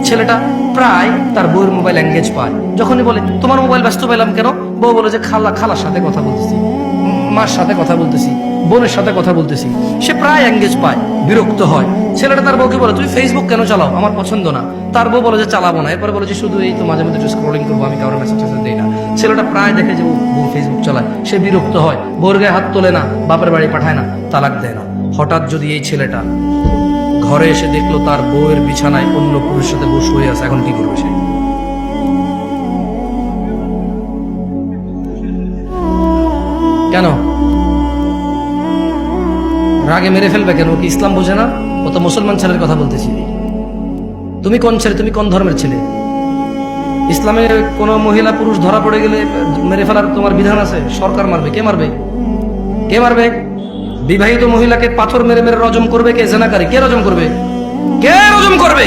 ছেলেটা প্রায় তার বউয়ের মোবাইল এঙ্গেজ পায়। যখনই বলে তোমার মোবাইল ব্যস্ত পেলাম কেন, বউ বলে যে খালার সাথে কথা বলতেছি, মার সাথে কথা বলতেছি, বোনের সাথে কথা বলতেছি। সে প্রায় এঙ্গেজ পায়, বিরক্ত হয়। ছেলেটা তার বউকে বলে তুমি ফেসবুক কেন চালাও, আমার পছন্দ না। তার বউ বলে যে চালাবো না। এরপরে বলে যে শুধু এই তো মাঝে মধ্যে একটু স্ক্রলিং করবো, আমি কারোর মেসেজ টেসেজ দিই না। ছেলেটা প্রায় দেখে যে বউ ফেসবুক চালায়, সে বিরক্ত হয়, বউর গায়ে হাত তোলে না, বাপের বাড়ি পাঠায় না, তালাক দেয় না। হঠাৎ যদি এই ছেলেটা ঘরে এসে দেখলো তার বউয়ের বিছানায় অন্য পুরুষের সাথে বউ শুয়ে আছে, এখন কি করবে সে? কেন রাগে মেরে ফেলবে কেন? কি ইসলাম বোঝে না? ও তো মুসলমান ছেলের কথা বলতেছি। তুমি কোন ছেলে, তুমি কোন ধর্মের ছেলে? ইসলামে কোন মহিলা পুরুষ ধরা পড়ে গেলে মেরে ফেলার তোমার বিধান আছে? সরকার মারবে? কে মারবে? কে মারবে? বিবাহিত মহিলাকে পাথর মেরে মেরে রজম করবে কে? জেনাকারী। কে রজম করবে? কে রজম করবে?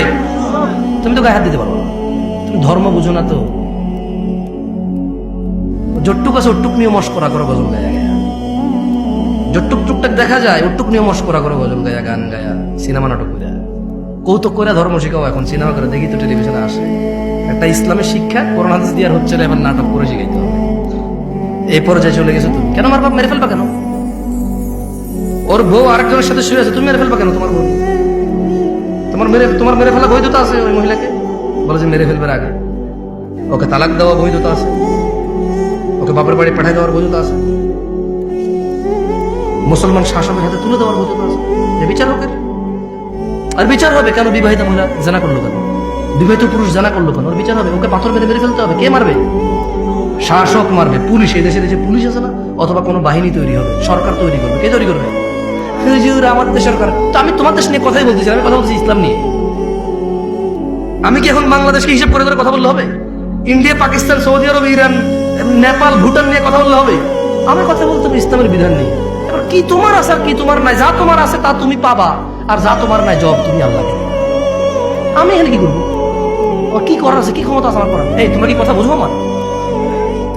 তুমি তো গায়ে হাত দিতে পারো না, তুমি ধর্ম বুঝো না। তো যটুক আছে ওটুক নিয়ে মস্করা করো, গজল গায়া গায়া। যটুক টুকটাক দেখা যায় ওটুক নিয়ে মস্করা করো, গজল গায়া, গান গায়া, সিনেমা নাটক করে, কৌতুক করে ধর্ম শিখাও। এখন সিনেমা করে দেখি তো, টেলিভিশনে আসে একটা ইসলামের শিক্ষা, কোরআন হাদিস দিয়ে আর হচ্ছে না, এবার নাটক করে শিখাইতে হবে। এই পর্যায়ে চলে গেছে। তুমি কেন মারবা? মেরে ফেলবা কেন? ওর বউ আরেকজনের সাথে শুয়ে আছে, তুমি মেরে ফেলবা কেন? তোমার বউ তোমার মেরে ফেলা বৈধতা আছে ওই মহিলাকে? বলে যে মেরে ফেলবার আগে ওকে তালাক দেওয়া বৈধতা আছে, ওকে বাপের বাড়ি পাঠাই দেওয়ার বৈধতা আছে, মুসলমান শাসকের হাতে তুলে দেওয়ার বৈধতা আছে। বিচার হোক, আর বিচার হবে কেন? বিবাহিত মহিলা জানা করলো কেন? বিবাহিত পুরুষ জানা করলো কেন? ওর বিচার হবে। ওকে পাথর মেরে মেরে ফেলতে হবে। কে মারবে? শাসক মারবে, পুলিশ। এই দেশে পুলিশ আছে না? অথবা কোনো বাহিনী তৈরি হবে, সরকার তৈরি করবে। কে তৈরি করবে? হুজুর আমার দেশ সরকার। তো আমি তোমার দেশ নিয়ে কথাই বলতেছি, আমি কথা বলছি ইসলাম নিয়ে। আমি কি এখন বাংলাদেশকে হিসাব করে কথা বললে হবে? ইন্ডিয়া, পাকিস্তান, সৌদি আরব, ইরান, নেপাল, ভুটান নিয়ে কথা বললে হবে? আমার কথা বলতে হবে ইসলামের বিধান নিয়ে। এবার কি তোমার আছে আর কি তোমার নাই? যা তোমার আছে তা তুমি পাবা, আর যা তোমার নাই জব তুমি আল্লাহকে। আমি এখানে কি করবো? ও কি করার আছে? কি ক্ষমতা আছে আমার করার? এই তোমরা কি কথা বুঝবো আমার?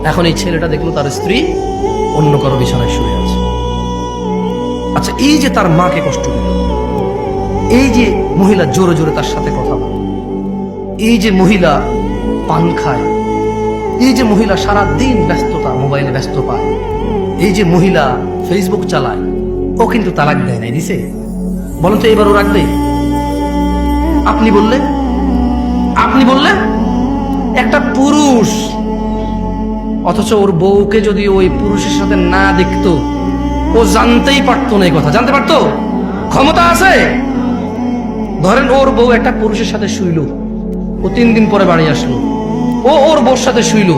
এখন এই ছেলেটা দেখলো তার স্ত্রী অন্য কারো বিছানায় শুয়ে আছে। আচ্ছা, এই যে তার মাকে কষ্ট দিল, এই যে মহিলা জোরে জোরে তার সাথে কথা বলে, এই যে মহিলা পান খায়, এই যে মহিলা সারা দিন ব্যস্ততা, মোবাইলে ব্যস্ত পায়, এই যে মহিলা ফেসবুক চালায়, ও কিন্তু তালাক দেয় নাই, দিছে? বলেন তো এবার ও রাখবে? আপনি বললেন একটা পুরুষ, অথচ ওর বউকে যদি ওই পুরুষের সাথে না দেখতো, ও জানতেই পারতো না। এই কথা জানতে পারতো? ক্ষমতা আছে? ধরেন ওর বউ একটা পুরুষের সাথে শুইল, ও 3 দিন পরে বাড়ি আসলো, ও ওর বউর সাথে শুইল,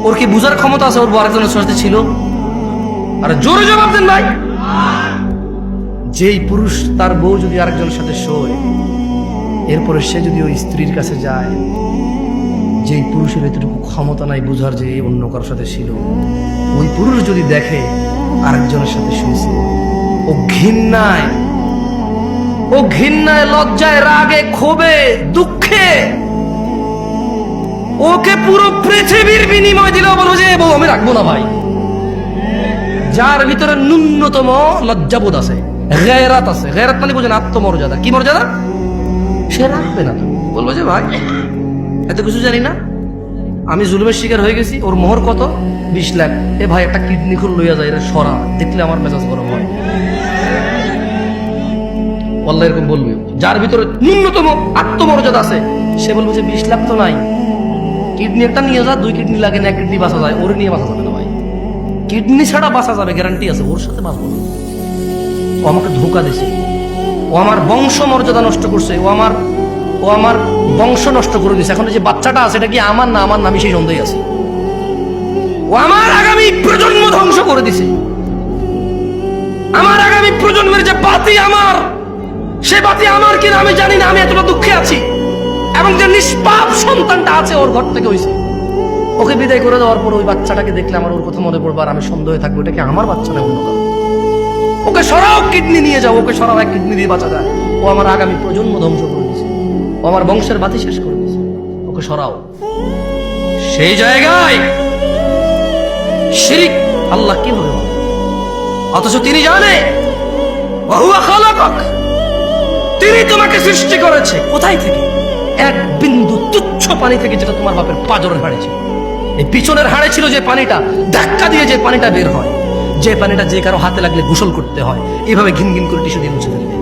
ওর কি বুঝার ক্ষমতা আছে ওর বউ আরেকজনের সাথে ছিল? আরে জোরে জবাব দেন ভাই। যেই পুরুষ তার বউ যদি আরেকজনের সাথে শোয়, এরপরে সে যদি ওই স্ত্রীর কাছে যায়, যেই পুরুষের এতটুকু ক্ষমতা নাই বুঝার যে অন্য কারোর সাথে ছিল, ওই পুরুষ যদি দেখে আরেকজনের সাথে শুয়েছে, ও ঘৃণায়, লজ্জায়, রাগে, ক্ষোভে, দুঃখে ওকে পুরো পৃথিবীর বিনিময় দিলেও বলবো যে বউ আমি রাখবো না ভাই। যার ভিতরে ন্যূনতম লজ্জাবোধ আছে, গয়রাত আছে, গয়রাত মানে বুঝেন আত্মমর্যাদা। কি মর্যাদা? সে রাখবে না। বলবো যে ভাই এত কিছু জানি না, আমি জুলুমের শিকার হয়ে গেছি, ওর মোহর কত? 20 লাখ। এ ভাই একটা কিডনি খুল লইয়া যায়, এটা সরা, দেখলে আমার মেজাজ গরম হয়। আল্লাহ এরকম বলবে। যার ভিতরে ন্যূনতম আত্মমর্যাদা আছে সে বলবে যে 20 লাখ তো নাই, কিডনি একটা নিয়ে যা, 2 কিডনি লাগে না, 1 কিডনি বাঁচা যায়, ওর নিয়ে বাঁচা যাবে না ভাই। কিডনি ছাড়া বাঁচা যাবে, গ্যারান্টি আছে, ওর সাথে বাঁচবো না। ও আমাকে ধোঁকা দিছে, ও আমার বংশ মর্যাদা নষ্ট করছে, ও আমার বংশ নষ্ট করে দিছে। এখন যে বাচ্চাটা আছে এটা কি আমার না? আমার নামই সেই সন্দেহ আছে। ও আমার আগামী প্রজন্ম ধ্বংস করে দিছে। আমার আগামী প্রজন্মের যে বাতি আমার, সে বাতি আমার কিনা আমি জানি না। আমি এতটা দুঃখে আছি, এবং যে নিষ্পাপ সন্তানটা আছে ওর ঘর থেকে হয়েছে, ওকে বিদায় করে দেওয়ার পর ওই বাচ্চাটাকে দেখলে আমার ওর কথা মনে পড়বে, আর আমি সন্দেহে থাকবো এটা কি আমার বাচ্চা না অন্য কারো। ওকে সরাও, কিডনি নিয়ে যাও, ওকে সরাও, 1 কিডনি দিয়ে বাঁচা যায়। ও আমার আগামী প্রজন্ম ধ্বংস করে দিয়েছে, ও আমার বংশের বাতি শেষ করে দিয়েছে, ওকে সরাও। সেই জায়গায় শিরিক আল্লাহ কি হবে? অথচ তিনি জানে তিনি তোমাকে সৃষ্টি করেছে কোথায় থেকে? এক বিন্দু তুচ্ছ পানি থেকে, যেটা তোমার বাপের পাজরের হাড়ে ছিল, এই পিছনের হাড়ে ছিল যে পানিটা, ধাক্কা দিয়ে যে পানিটা বের হয়, যে পানিটা যে কারো হাতে লাগলে গোসল করতে হয়, এইভাবে ঘিন ঘিন করে টিস্যু দিয়ে মুছে ফেলবে।